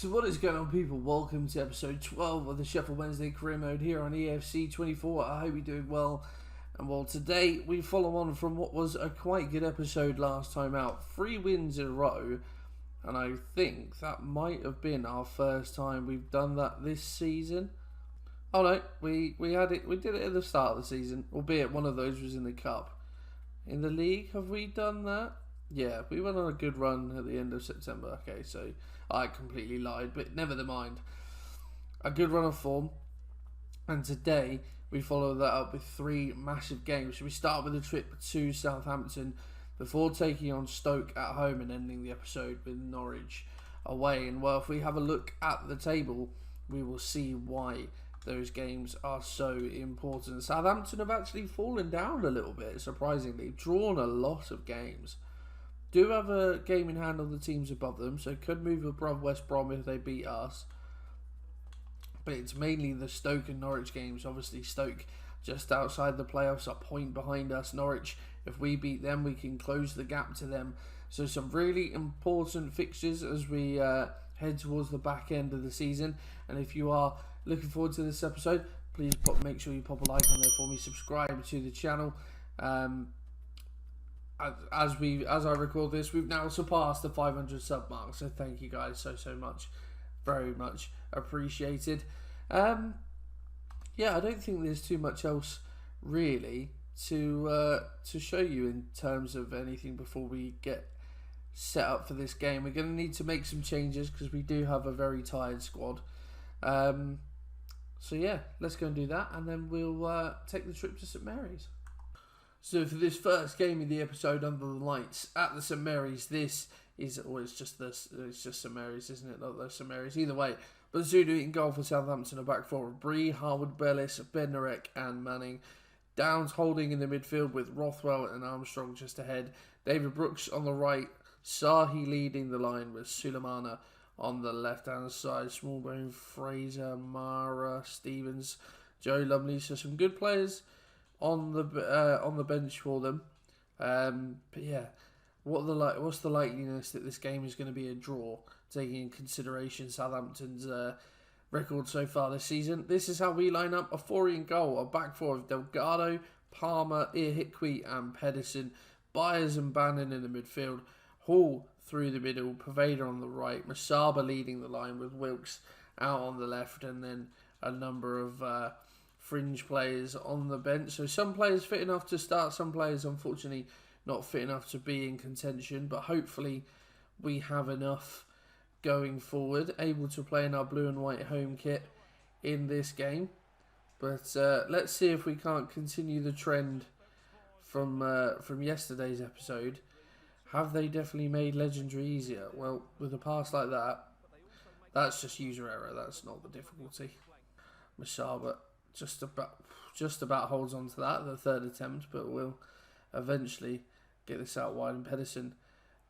So what is going on, people? Welcome to episode 12 of the Sheffield Wednesday career mode here on EFC 24. I hope you're doing well. And well, today we follow on from what was a quite good episode last time out. 3 wins in a row. And I think that might have been our first time we've done that this season. Oh no, we did it at the start of the season, albeit one of those was in the cup. In the league, have we done that? Yeah, we went on a good run at the end of September. Okay, so I completely lied, but never mind. A good run of form. And today, we follow that up with 3 massive games. So we start with a trip to Southampton before taking on Stoke at home and ending the episode with Norwich away. And well, if we have a look at the table, we will see why those games are so important. Southampton have actually fallen down a little bit, surprisingly. Drawn a lot of games. Do have a game in hand on the teams above them, so could move above West Brom if they beat us. But it's mainly the Stoke and Norwich games. Obviously, Stoke just outside the playoffs, a point behind us. Norwich, if we beat them, we can close the gap to them. So some really important fixtures as we head towards the back end of the season. And if you are looking forward to this episode, please make sure you pop a like on there for me. Subscribe to the channel. As I record this, we've now surpassed the 500 sub mark, so thank you guys so much, very much appreciated. Yeah, I don't think there's too much else really to show you in terms of anything before we get set up for this game. We're going to need to make some changes because we do have a very tired squad. So yeah, let's go and do that, and then we'll take the trip to St Mary's. So for this first game of the episode under the lights at the St Mary's, this is it's just St Mary's, isn't it? Not the St Mary's, either way. But Zudu in goal for Southampton, a back four of Bree, Harwood, Bellis, Bednarek and Manning. Downs holding in the midfield with Rothwell and Armstrong just ahead. David Brooks on the right, Sahi leading the line with Sulemana on the left hand side. Smallbone, Fraser, Mara, Stevens, Joe Lumley. So some good players on the bench for them, but yeah, what's the likeliness that this game is going to be a draw, taking in consideration Southampton's record so far this season? This is how we line up: a 4 in goal, a back four of Delgado, Palmer, Irhikwe and Pedersen, Byers and Bannon in the midfield, Hall through the middle, Poveda on the right, Masaba leading the line with Wilkes out on the left, and then a number of fringe players on the bench. So some players fit enough to start, some players unfortunately not fit enough to be in contention, but hopefully we have enough going forward, able to play in our blue and white home kit in this game. But let's see if we can't continue the trend from yesterday's episode. Have they definitely made Legendary easier? Well, with a pass like that, that's just user error, that's not the difficulty. Masaba just about holds on to that, the third attempt, but we'll eventually get this out wide, and Pedersen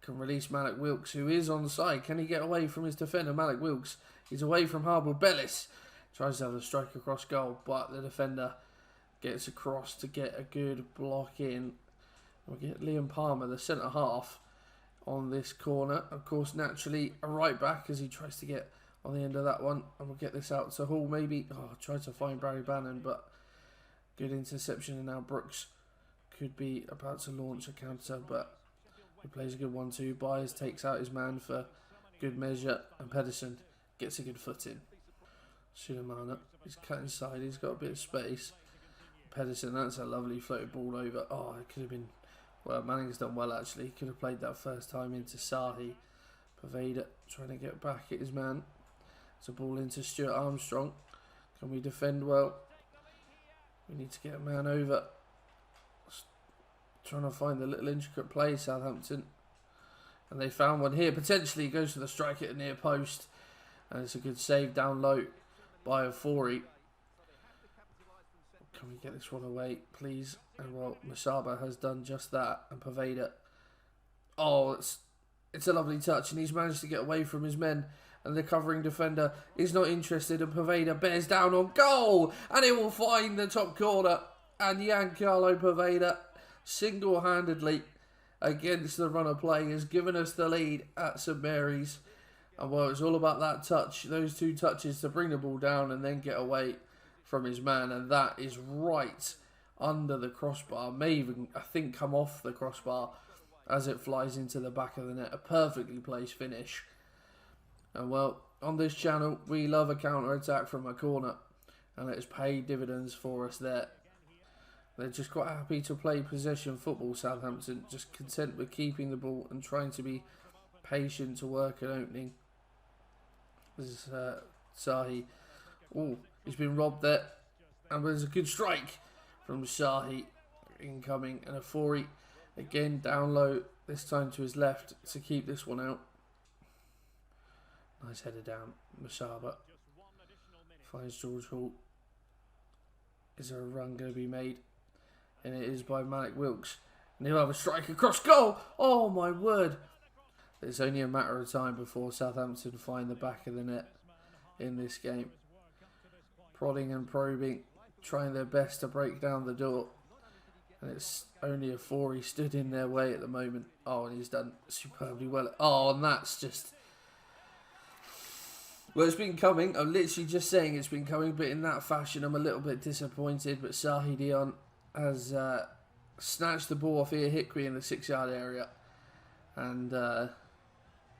can release Malik Wilkes, who is on the side. Can he get away from his defender? Malik Wilkes is away from Harbour. Bellis tries to have a strike across goal, but the defender gets across to get a good block in. We'll get Liam Palmer, the centre half, on this corner. Of course, naturally, a right back as he tries to get on the end of that one, and we'll get this out to Hall maybe. Oh, try to find Barry Bannon, but good interception, and now Brooks could be about to launch a counter, but he plays a good 1-2. Byers takes out his man for good measure, and Pedersen gets a good foot in. Sulemana is cut inside, he's got a bit of space. Pedersen, that's a lovely floated ball over. Oh, it could have been, well, Manning's done well actually. He could have played that first time into Sahi. Poveda trying to get back at his man. It's a ball into Stuart Armstrong. Can we defend well? We need to get a man over. Trying to find the little intricate play, Southampton. And they found one here. Potentially goes for the strike at the near post. And it's a good save down low by Ofori. Can we get this one away, please? And well, Masaba has done just that. And Poveda. Oh, it's a lovely touch. And he's managed to get away from his men. And the covering defender is not interested, and Poveda bears down on goal, and it will find the top corner, and Giancarlo Poveda single-handedly against the runner play has given us the lead at St Mary's. And well, it's all about that touch, those 2 touches to bring the ball down and then get away from his man. And that is right under the crossbar. May even, I think, come off the crossbar as it flies into the back of the net. A perfectly placed finish. And well, on this channel, we love a counter-attack from a corner. And it's paid dividends for us there. They're just quite happy to play possession football, Southampton. Just content with keeping the ball and trying to be patient to work an opening. This is Sahi. Oh, he's been robbed there. And there's a good strike from Sahi. Incoming. And a Fori. Again, down low. This time to his left to keep this one out. Nice header down. Masaba finds George Hall. Is there a run going to be made? And it is by Malik Wilks. And he'll have a strike across goal. Oh my word. It's only a matter of time before Southampton find the back of the net in this game. Prodding and probing. Trying their best to break down the door. And it's only a 4. He stood in their way at the moment. Oh, and he's done superbly well. Oh, and that's just... Well, it's been coming. I'm literally just saying it's been coming, but in that fashion, I'm a little bit disappointed. But Sahi Dion has snatched the ball off Ia Hickory in the 6-yard area. And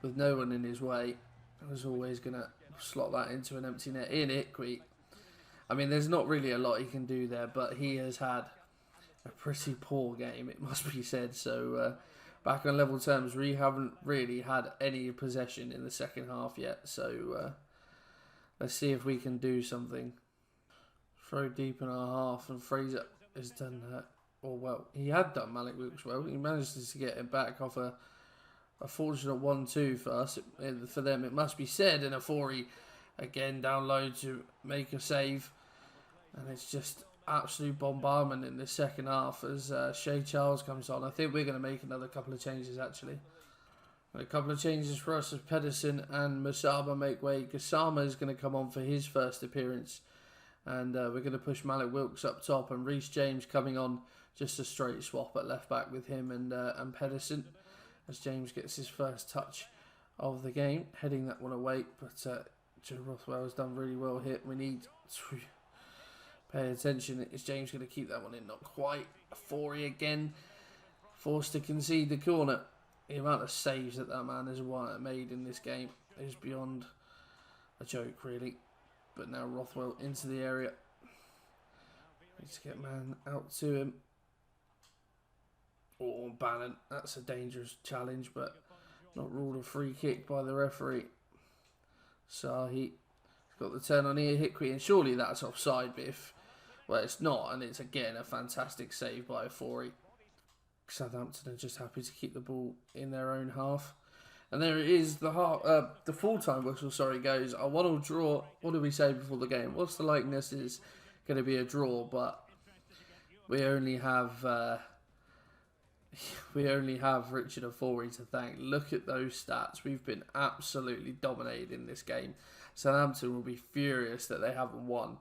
with no one in his way, I was always going to slot that into an empty net. Ia Hickory, I mean, there's not really a lot he can do there, but he has had a pretty poor game, it must be said. So, back on level terms, we haven't really had any possession in the second half yet. So, let's see if we can do something. Throw deep in our half, and Fraser has done well, he had done Malik Wilks well. He managed to get it back off a fortunate 1-2 for us. For them, it must be said. And a 4 again down low to make a save. And it's just absolute bombardment in the second half as Shea Charles comes on. I think we're going to make another couple of changes, actually. A couple of changes for us as Pedersen and Masaba make way. Gassama is going to come on for his first appearance. And we're going to push Malik Wilks up top. And Reece James coming on, just a straight swap at left back with him and Pedersen. As James gets his first touch of the game. Heading that one away. But Joe Rothwell has done really well here. We need to pay attention. Is James going to keep that one in? Not quite. A 4 again. Forced to concede the corner. The amount of saves that man has made in this game is beyond a joke, really. But now Rothwell into the area. Needs to get man out to him. Oh, Bannon. That's a dangerous challenge, but not ruled a free kick by the referee. Sahi got the turn on Ia Hickory, and surely that's offside, but well, it's not, and it's again a fantastic save by a 4. Southampton are just happy to keep the ball in their own half. And there it is, the full-time whistle, goes. A 1-1 draw. What did we say before the game? What's the likeness is going to be a draw, but we only have Richard Afori to thank. Look at those stats. We've been absolutely dominated in this game. Southampton will be furious that they haven't won.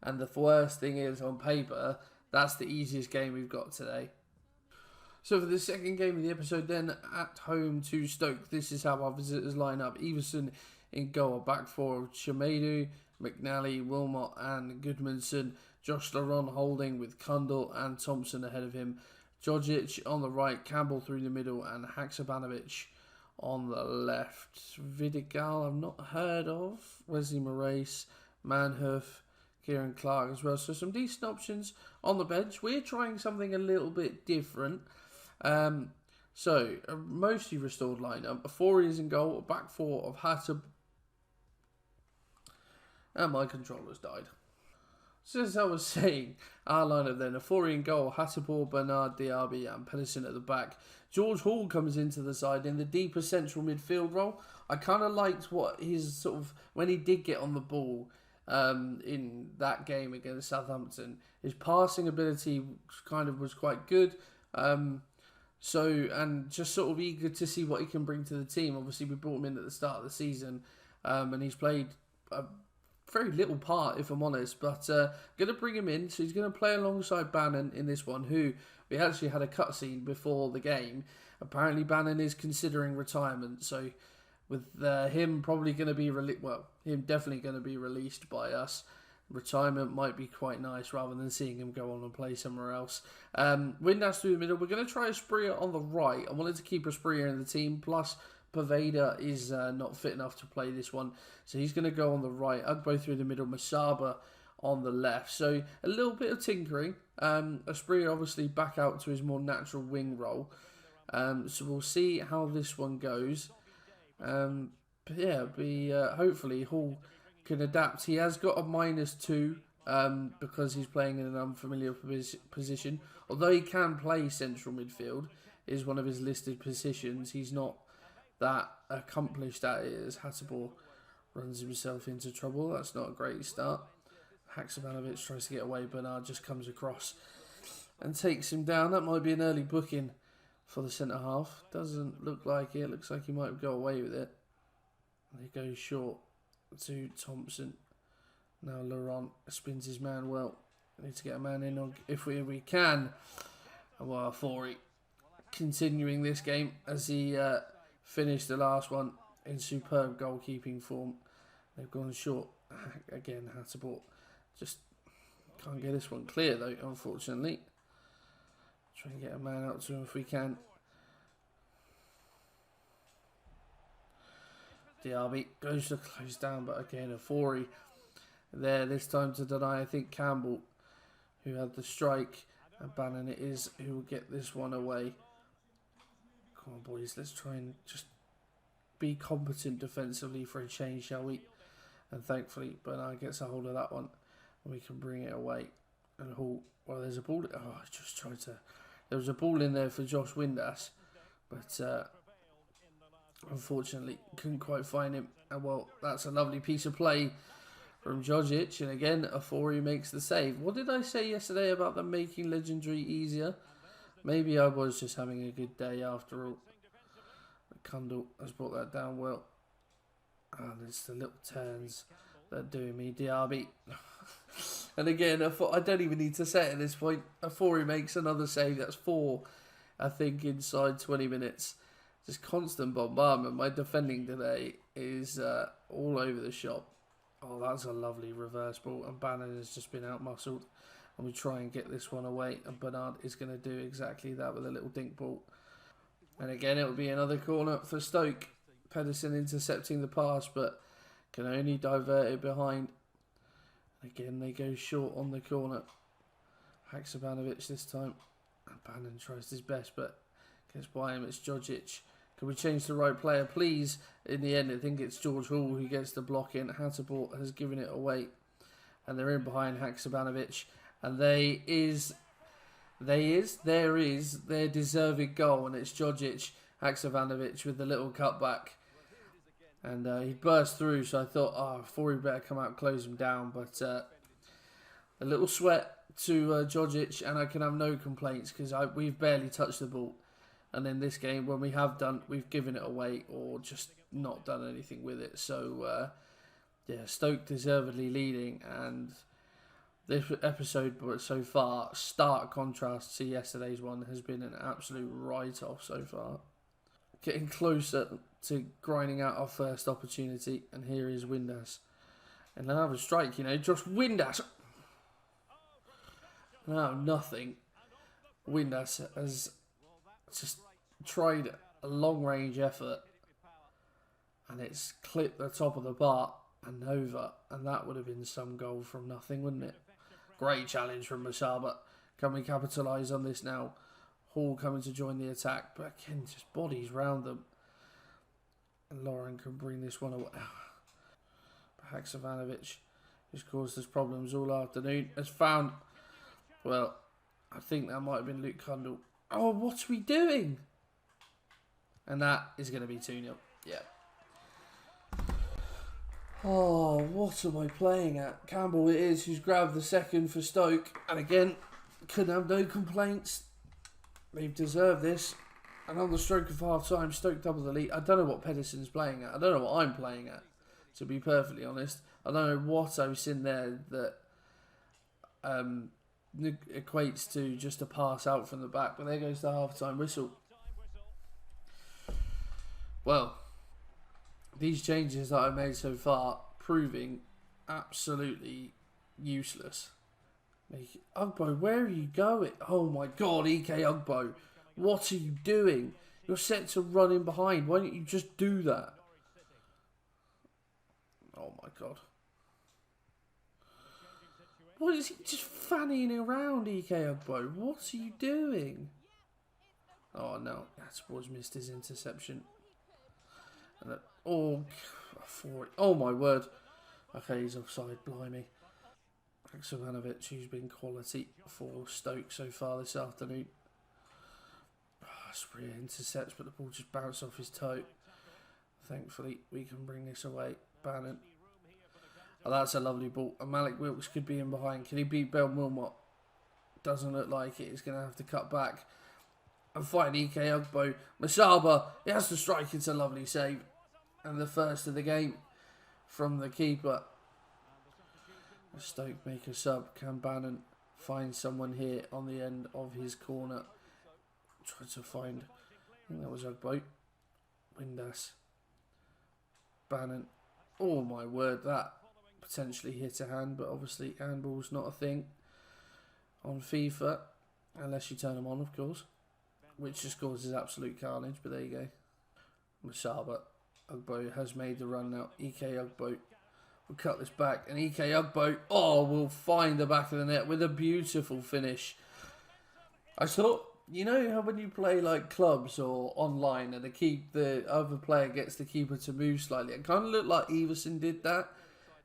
And the worst thing is, on paper, that's the easiest game we've got today. So for the second game of the episode then, at home to Stoke, this is how our visitors line up. Everson in goal, back four of Chamedu, McNally, Wilmot and Goodmanson. Josh Laron holding with Kundal and Thompson ahead of him. Djordjic on the right, Campbell through the middle and Haksabanovic on the left. Vidigal I've not heard of. Wesley Moraes, Manhoof, Kieran Clark as well. So some decent options on the bench. We're trying something a little bit different. So a mostly restored lineup. A 4 is in goal, a back four of Hatter. And my controller's died. So as I was saying, our lineup then, a 4 in goal, Hatterpour, Bernard, Diaby and Pedersen at the back. George Hall comes into the side in the deeper central midfield role. I kind of liked what his sort of, when he did get on the ball in that game against Southampton, his passing ability kind of was quite good. And just sort of eager to see what he can bring to the team. Obviously, we brought him in at the start of the season, and he's played a very little part, if I'm honest. But going to bring him in, so he's going to play alongside Bannon in this one, who we actually had a cutscene before the game. Apparently, Bannon is considering retirement, so with him probably going to be him definitely going to be released by us. Retirement might be quite nice rather than seeing him go on and play somewhere else. Windass through the middle. We're going to try a Asprilla on the right. I wanted to keep Asprilla in the team. Plus, Poveda is not fit enough to play this one. So he's going to go on the right. Ugbo through the middle. Masaba on the left. So a little bit of tinkering. Asprilla obviously back out to his more natural wing role. So we'll see how this one goes. But yeah, hopefully Hall can adapt. He has got a -2 because he's playing in an unfamiliar position. Although he can play central midfield, is one of his listed positions. He's not that accomplished at it as Hatterbaugh runs himself into trouble. That's not a great start. Haksabanovic tries to get away. Bernard just comes across and takes him down. That might be an early booking for the centre half. Doesn't look like it. Looks like he might go away with it. He goes short to Thompson. Now Laurent spins his man well. We need to get a man in if we can. Well, Fori continuing this game as he finished the last one in superb goalkeeping form. They've gone short again. Hatterbaugh just can't get this one clear though, unfortunately. Try and get a man out to him if we can. Diaby goes to close down, but again, Fori there this time to deny, I think, Campbell, who had the strike. And Bannon it is who will get this one away. Come on, boys, let's try and just be competent defensively for a change, shall we? And thankfully, Bernard gets a hold of that one, and we can bring it away. And Hall, well, there's a ball. Oh, I just tried to. There was a ball in there for Josh Windass, but unfortunately couldn't quite find him. And well, that's a lovely piece of play from Jojic, and again, Afori makes the save. What did I say yesterday about them making Legendary easier? Maybe I was just having a good day after all. Kundal has brought that down well. And it's the little turns that are doing me. Diaby. And again, I don't even need to say it at this point. Afori makes another save. That's 4, I think, inside 20 minutes. Just constant bombardment. My defending today is all over the shop. Oh, that's a lovely reverse ball. And Bannon has just been out-muscled. And we try and get this one away. And Bernard is going to do exactly that with a little dink ball. And again, it will be another corner for Stoke. Pedersen intercepting the pass, but can only divert it behind. Again, they go short on the corner. Haksabanovic this time. And Bannon tries his best, but gets by him. It's Jojic. Can we change the right player, please? In the end, I think it's George Hall who gets the block in. Hatterbaugh has given it away. And they're in behind Haksabanovic. And there is their deserving goal. And it's Jojic, Haksabanovic with the little cutback. And he burst through, so I thought, Fori better come out and close him down. But a little sweat to Jojic, and I can have no complaints because we've barely touched the ball. And in this game, when we have done, we've given it away or just not done anything with it. So, yeah, Stoke deservedly leading. And this episode so far, stark contrast to yesterday's one, has been an absolute write-off so far. Getting closer to grinding out our first opportunity. And here is Windass. And another strike, Josh Windass. No, nothing. Windass has just tried a long-range effort. And it's clipped the top of the bar and over. And that would have been some goal from nothing, wouldn't it? Great challenge from Masaba. Can we capitalise on this now? Hall coming to join the attack, but again, just bodies round them. And Lauren can bring this one away. Haksabanovic, who's caused us problems all afternoon, has found, well, I think that might have been Luke Kundal. Oh, what are we doing? And that is going to be 2-0. Yeah. Oh, what am I playing at? Campbell it is, who's grabbed the second for Stoke. And again, couldn't have no complaints. They've deserved this. And on the stroke of half-time, Stoke double the lead. I don't know what Pedersen's playing at. I don't know what I'm playing at, to be perfectly honest. I don't know what I've seen there that equates to just a pass out from the back. But there goes the half-time whistle. Well, these changes that I made so far proving absolutely useless. Ugbo, where are you going? Oh my god, EK Ugbo. What are you doing? You're set to run in behind. Why don't you just do that? Oh my god. What is he just fanning around, EK Ugbo? What are you doing? Oh no, Atterboy's missed his interception. And oh my word. Okay, he's offside, blimey. Aksavanovic, who's been quality for Stoke so far this afternoon. Spria intercepts, but the ball just bounced off his toe. Thankfully, we can bring this away. Bannon. Oh, that's a lovely ball. And Malik Wilkes could be in behind. Can he beat Ben Wilmot? Doesn't look like it. He's going to have to cut back. And find EK Ugbo. Masaba, he has to strike. It's a lovely save. And the first of the game from the keeper. Stoke make a sub. Can Bannon find someone here on the end of his corner? Try to find, I think that was Ugbo. Windass. Bannon. Oh my word, that potentially hit a hand, but obviously handball's not a thing on FIFA, unless you turn them on, of course, which just causes absolute carnage, but there you go. Masaba. Ugbo has made the run now. EK Ugbo will cut this back, and EK Ugbo, will find the back of the net with a beautiful finish. I thought, you know how when you play like clubs or online and the other player gets the keeper to move slightly, it kind of looked like Everson did that.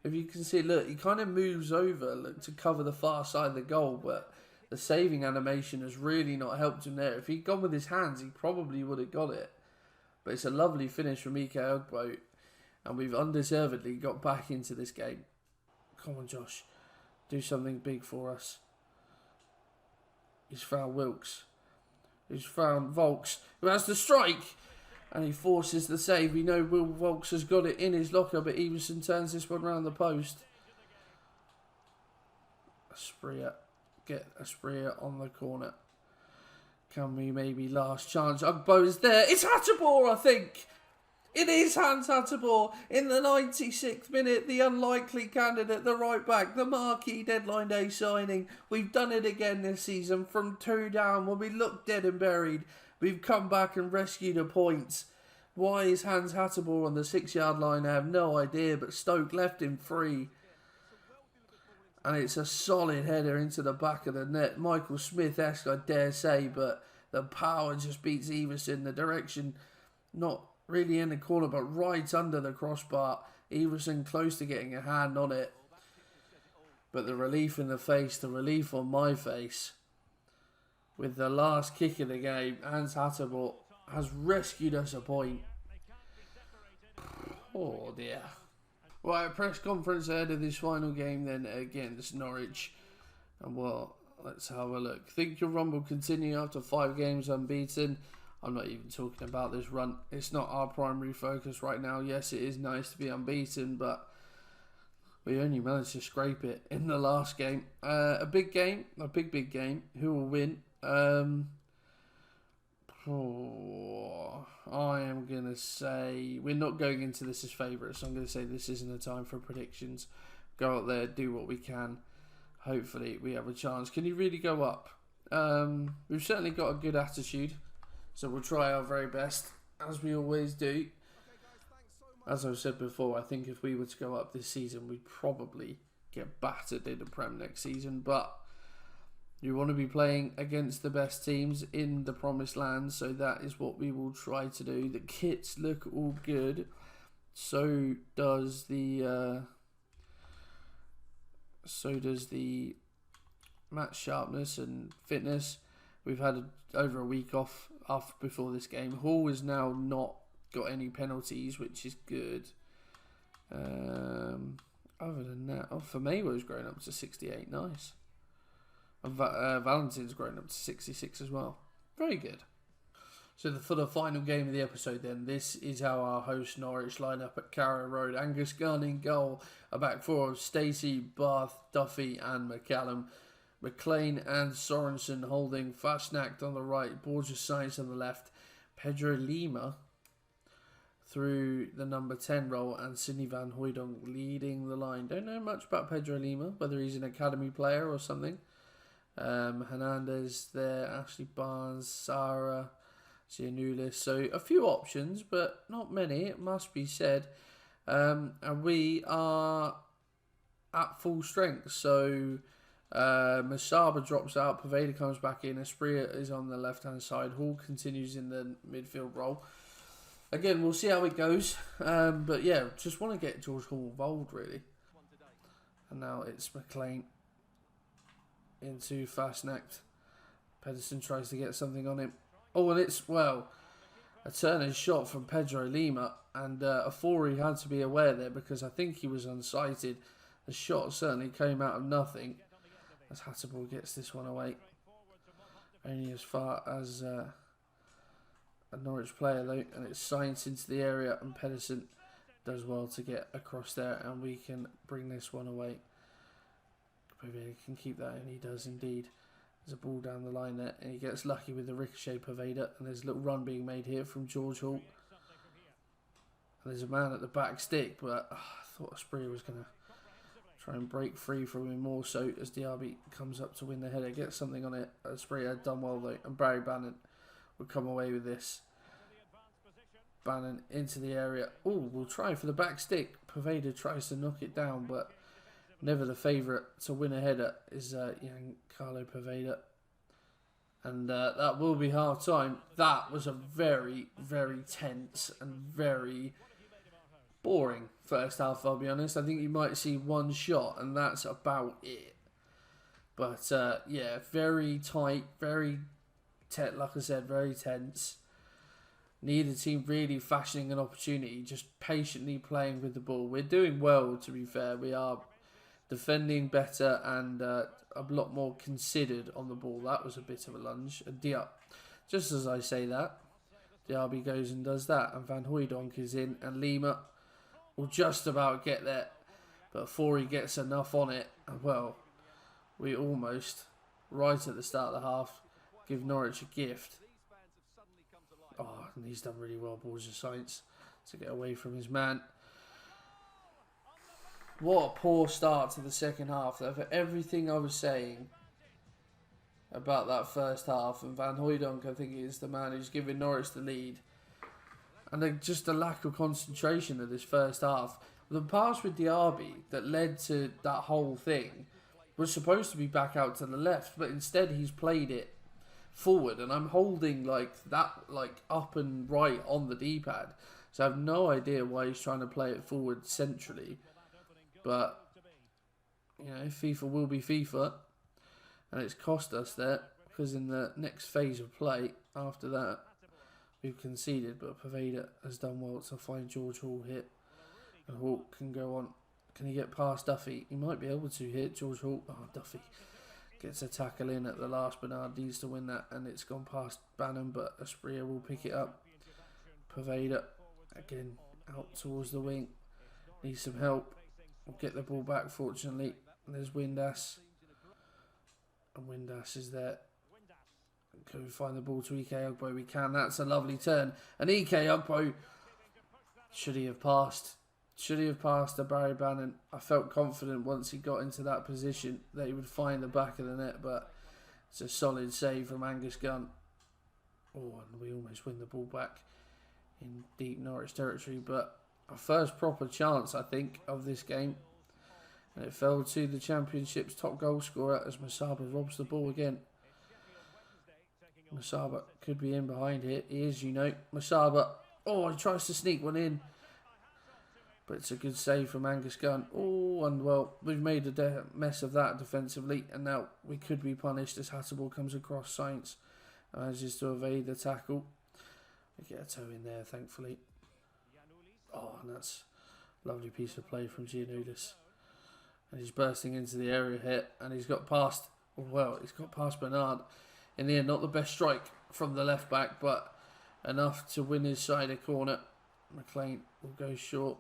If you can see, look, he kind of moves over to cover the far side of the goal, but the saving animation has really not helped him there. If he'd gone with his hands, he probably would have got it. But it's a lovely finish from EK Ugbo, and we've undeservedly got back into this game. Come on, Josh. Do something big for us. He's found Wilkes. He's found Volks, who has the strike, and he forces the save. We know Will Volks has got it in his locker, but Everson turns this one round the post. Get Spria on the corner. Can we maybe last chance? Ugbo is there. It's Hatterbour, I think. It is Hans Hatterbour in the 96th minute, the unlikely candidate, the right back, the marquee deadline day signing. We've done it again this season from 2 down when we looked dead and buried. We've come back and rescued a point. Why is Hans Hatterbour on the 6-yard line? I have no idea, but Stoke left him free. And it's a solid header into the back of the net. Michael Smith-esque, I dare say, but the power just beats Everson. The direction, not really in the corner, but right under the crossbar. Everson close to getting a hand on it. But the relief in the face, the relief on my face, with the last kick of the game, Hans Hatterbour has rescued us a point. Oh dear. Right, press conference ahead of this final game then against Norwich. And well, let's have a look. Think your run will continue after 5 games unbeaten? I'm not even talking about this run. It's not our primary focus right now. Yes, it is nice to be unbeaten, but we only managed to scrape it in the last game. A big game, a big game. Who will win? I am going to say we're not going into this as favourites. I'm going to say this isn't a time for predictions. Go out there, do what we can. Hopefully we have a chance. Can you really go up? We've certainly got a good attitude. So we'll try our very best, as we always do. As I've said before, I think if we were to go up this season, we'd probably get battered in the Prem next season. But you want to be playing against the best teams in the Promised Land, so that is what we will try to do. The kits look all good. So does the match sharpness and fitness. We've had over a week off before this game. Hall has now not got any penalties, which is good. Other than that, Famewo's grown up to 68. Nice. And Valentin's grown up to 66 as well. Very good. So for the final game of the episode then, this is how our host Norwich line up at Carrow Road. Angus Gunn in goal. A back four of Stacey, Bath, Duffy and McCallum. McLean and Sorensen holding. Fashnacht on the right. Borges Sainz on the left. Pedro Lima through the number 10 role, and Sidney Van Hooijdonk leading the line. Don't know much about Pedro Lima, whether he's an academy player or something. Hernandez there, Ashley Barnes, Sarah, Giannoulis. So a few options, but not many, it must be said. And we are at full strength. So Masaba drops out, Poveda comes back in, Espria is on the left-hand side, Hall continues in the midfield role. Again, we'll see how it goes. But yeah, just want to get George Hall involved, really. And now it's McLean into Fastnacht. Pedersen tries to get something on him. Oh, and it's, well, a turning shot from Pedro Lima. And Afori had to be aware there because I think he was unsighted. The shot certainly came out of nothing. As Hatterbull gets this one away. Only as far as a Norwich player though. And it's Sainz into the area. And Pedersen does well to get across there. And we can bring this one away. Poveda can keep that, and he does indeed. There's a ball down the line there, and he gets lucky with the ricochet Poveda, and there's a little run being made here from George Hall. And there's a man at the back stick, but I thought Espria was going to try and break free from him more so as Diaby comes up to win the header, gets something on it. Espria had done well though, and Barry Bannon would come away with this. Bannon into the area. Oh, we'll try for the back stick. Poveda tries to knock it down, but never the favourite to win a header is Giancarlo Poveda. And that will be half time. That was a very, very tense and very boring first half, I'll be honest. I think you might see one shot and that's about it. But yeah, very tight, very, like I said, very tense. Neither team really fashioning an opportunity, just patiently playing with the ball. We're doing well, to be fair. We are defending better and a lot more considered on the ball. That was a bit of a lunge. And just as I say that, Diaby goes and does that. And Van Hooijdonk is in. And Lima will just about get there. But before he gets enough on it, well, we almost, right at the start of the half, give Norwich a gift. Oh, and he's done really well, Borja Sainz, to get away from his man. What a poor start to the second half. For everything I was saying about that first half, and Van Hooijdonk, I think, is the man who's giving Norwich the lead. And just a lack of concentration of this first half. The pass with Diaby that led to that whole thing was supposed to be back out to the left, but instead he's played it forward, and I'm holding that up and right on the D-pad. So I have no idea why he's trying to play it forward centrally. But, you know, FIFA will be FIFA. And it's cost us there. Because in the next phase of play, after that, we've conceded. But Poveda has done well to find George Hall hit. And Hall can go on. Can he get past Duffy? He might be able to hit George Hall. Oh, Duffy gets a tackle in at the last. Bernard needs to win that. And it's gone past Bannon. But Espria will pick it up. Poveda, again, out towards the wing. Needs some help. We'll get the ball back, fortunately. And there's Windass. And Windass is there. Can we find the ball to Ike Ugbo? We can. That's a lovely turn. And Ike Ugbo, should he have passed? Should he have passed to Barry Bannon? I felt confident once he got into that position that he would find the back of the net. But it's a solid save from Angus Gunn. Oh, and we almost win the ball back in deep Norwich territory. But our first proper chance, I think, of this game. And it fell to the Championship's top goal scorer as Masaba robs the ball again. Masaba could be in behind here. He is, you know. Masaba, oh, he tries to sneak one in. But it's a good save from Angus Gunn. Oh, and well, we've made a mess of that defensively. And now we could be punished as Hatterbull comes across Sainz. Manages to evade the tackle. We get a toe in there, thankfully. Oh, and that's a lovely piece of play from Giannoulis. And he's bursting into the area here. And he's got past, well, he's got past Bernard. In the end, not the best strike from the left back, but enough to win his side a corner. McLean will go short.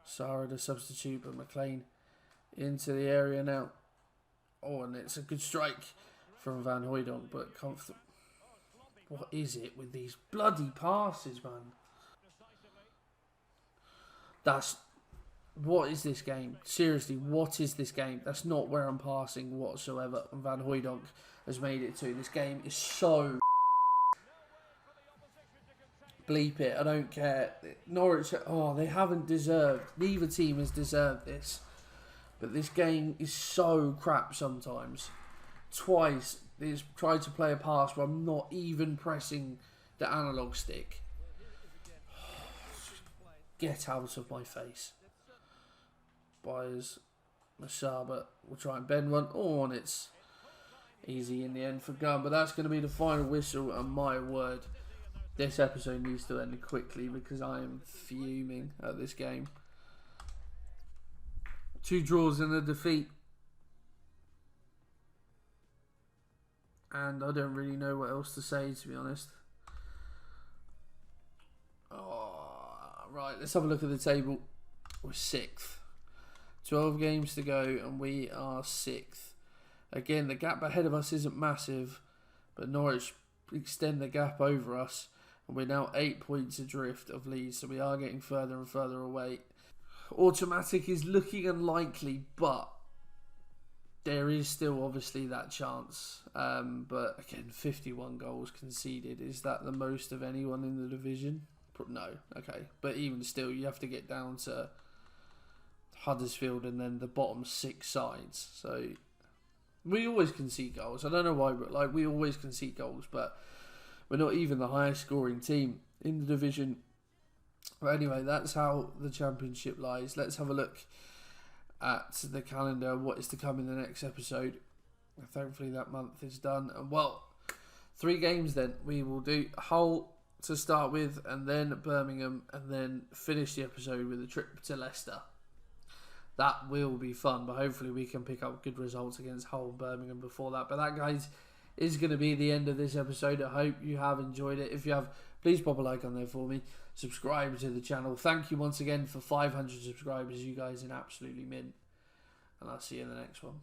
Sarah the substitute, but McLean into the area now. Oh, and it's a good strike from Van Hooijdonk, but comfortable. What is it with these bloody passes, man? What is this game? Seriously, what is this game? That's not where I'm passing whatsoever. And Van Hooijdonk has made it to. This game is so... Bleep it, I don't care. Norwich, they haven't deserved... Neither team has deserved this. But this game is so crap sometimes. Twice, it's tried to play a pass where I'm not even pressing the analog stick. Get out of my face. Byers, Masaba will try and bend one. Oh, and it's easy in the end for Gunn. But that's going to be the final whistle. And my word, this episode needs to end quickly because I am fuming at this game. 2 draws and a defeat. And I don't really know what else to say, to be honest. Right, let's have a look at the table. We're 6th. 12 games to go and we are 6th. Again, the gap ahead of us isn't massive, but Norwich extend the gap over us and we're now 8 points adrift of Leeds, so we are getting further and further away. Automatic is looking unlikely, but there is still obviously that chance. But again, 51 goals conceded. Is that the most of anyone in the division? No, okay. But even still, you have to get down to Huddersfield and then the bottom 6 sides. So we always concede goals. I don't know why, but we always concede goals, but we're not even the highest scoring team in the division. But anyway, that's how the championship lies. Let's have a look at the calendar, what is to come in the next episode. Thankfully that month is done. And well, 3 games then. We will do Hull to start with, and then Birmingham, and then finish the episode with a trip to Leicester. That will be fun, but hopefully we can pick up good results against Hull and Birmingham before that. But that, guys, is going to be the end of this episode. I hope you have enjoyed it. If you have, please pop a like on there for me. Subscribe to the channel. Thank you once again for 500 subscribers. You guys are absolutely mint. And I'll see you in the next one.